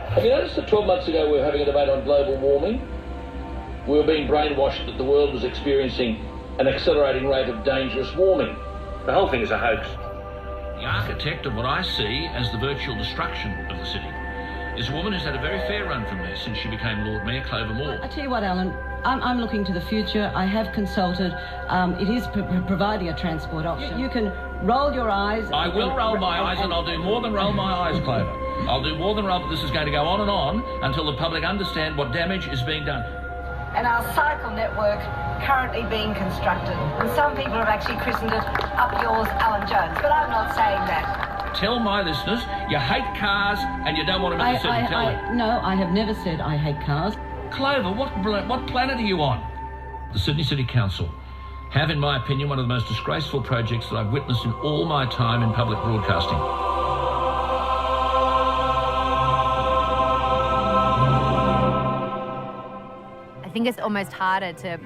Have you noticed that 12 months ago we were having a debate on global warming? We were being brainwashed that the world was experiencing an accelerating rate of dangerous warming. The whole thing is a hoax. The architect of what I see as the virtual destruction of the city is a woman who's had a very fair run from me since she became Lord Mayor, Clover Moore. I tell you what, Alan, I'm looking to the future. I have consulted. It is providing a transport option. You can roll your eyes. I will roll my eyes, and I'll do more than roll my eyes, Clover. I'll do more than roll, but this is going to go on and on until the public understand what damage is being done. And our cycle network currently being constructed. And some people have actually christened it Up Yours, Alan Jones, but I'm not saying that. Tell my listeners you hate cars and you don't want to miss the city. Tell them. No, I have never said I hate cars. Clover, what planet are you on? The Sydney City Council have, in my opinion, one of the most disgraceful projects that I've witnessed in all my time in public broadcasting. I think it's almost harder to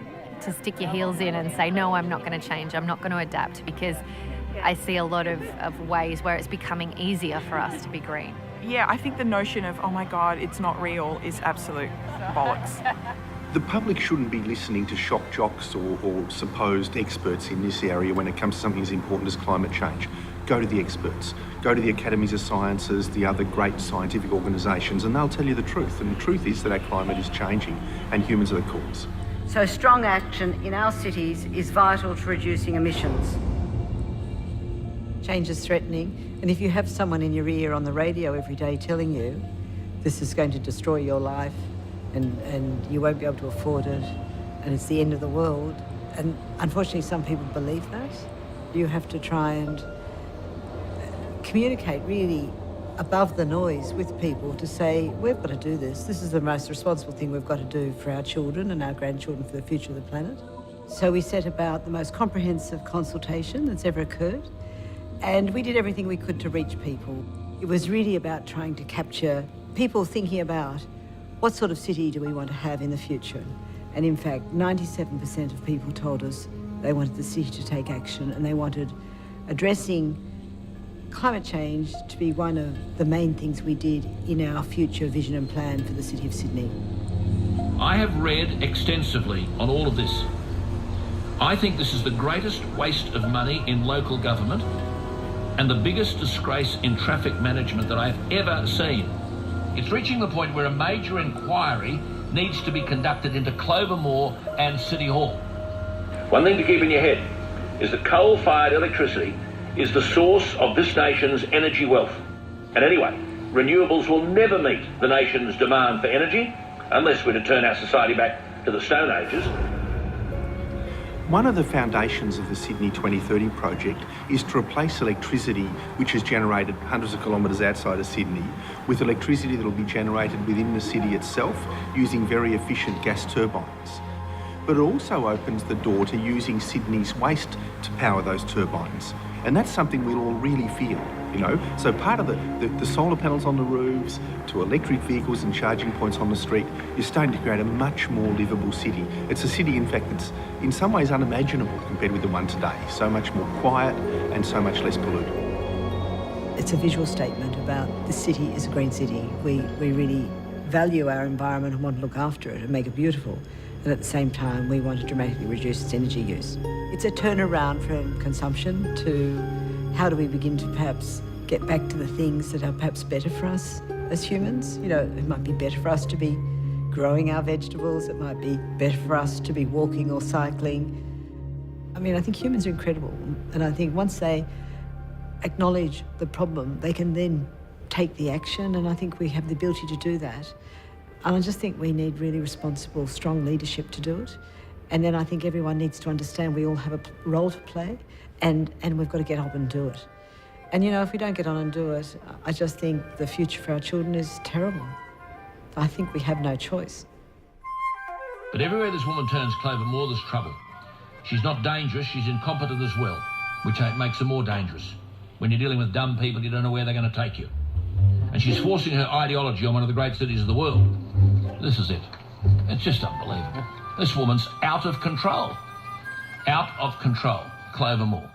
stick your heels in and say, no, I'm not going to change, I'm not going to adapt, because I see a lot of ways where it's becoming easier for us to be green. Yeah, I think the notion of, oh my God, it's not real is absolute bollocks. The public shouldn't be listening to shock jocks or supposed experts in this area when it comes to something as important as climate change. Go to the experts. Go to the Academies of Sciences, the other great scientific organisations, and they'll tell you the truth. And the truth is that our climate is changing and humans are the cause. So strong action in our cities is vital to reducing emissions. Change is threatening, and if you have someone in your ear on the radio every day telling you this is going to destroy your life and you won't be able to afford it and it's the end of the world, and unfortunately some people believe that, you have to try and communicate really above the noise with people to say, we've got to do this. This is the most responsible thing we've got to do for our children and our grandchildren, for the future of the planet. So we set about the most comprehensive consultation that's ever occurred, and we did everything we could to reach people. It was really about trying to capture people thinking about what sort of city do we want to have in the future. And in fact, 97% of people told us they wanted the city to take action, and they wanted addressing climate change to be one of the main things we did in our future vision and plan for the City of Sydney. I have read extensively on all of this. I think this is the greatest waste of money in local government and the biggest disgrace in traffic management that I've ever seen. It's reaching the point where a major inquiry needs to be conducted into Clover Moore and City Hall. One thing to keep in your head is that coal-fired electricity is the source of this nation's energy wealth. And anyway, renewables will never meet the nation's demand for energy unless we're to turn our society back to the Stone Ages. One of the foundations of the Sydney 2030 project is to replace electricity which is generated hundreds of kilometres outside of Sydney with electricity that will be generated within the city itself using very efficient gas turbines. But it also opens the door to using Sydney's waste to power those turbines. And that's something we'll all really feel, you know. So part of the solar panels on the roofs to electric vehicles and charging points on the street, you're starting to create a much more livable city. It's a city, in fact, that's in some ways unimaginable compared with the one today. So much more quiet and so much less polluted. It's a visual statement about the city is a green city. We really value our environment and want to look after it and make it beautiful. And at the same time, we want to dramatically reduce its energy use. It's a turnaround from consumption to how do we begin to perhaps get back to the things that are perhaps better for us as humans. You know, it might be better for us to be growing our vegetables. It might be better for us to be walking or cycling. I mean, I think humans are incredible. And I think once they acknowledge the problem, they can then take the action. And I think we have the ability to do that. And I just think we need really responsible, strong leadership to do it. And then I think everyone needs to understand we all have a role to play, and we've got to get on and do it. And, you know, if we don't get on and do it, I just think the future for our children is terrible. I think we have no choice. But everywhere this woman turns, Clover Moore, there's trouble. She's not dangerous, she's incompetent as well, which makes her more dangerous. When you're dealing with dumb people, you don't know where they're going to take you. And she's forcing her ideology on one of the great cities of the world. This is it. It's just unbelievable. This woman's out of control. Out of control. Clover Moore.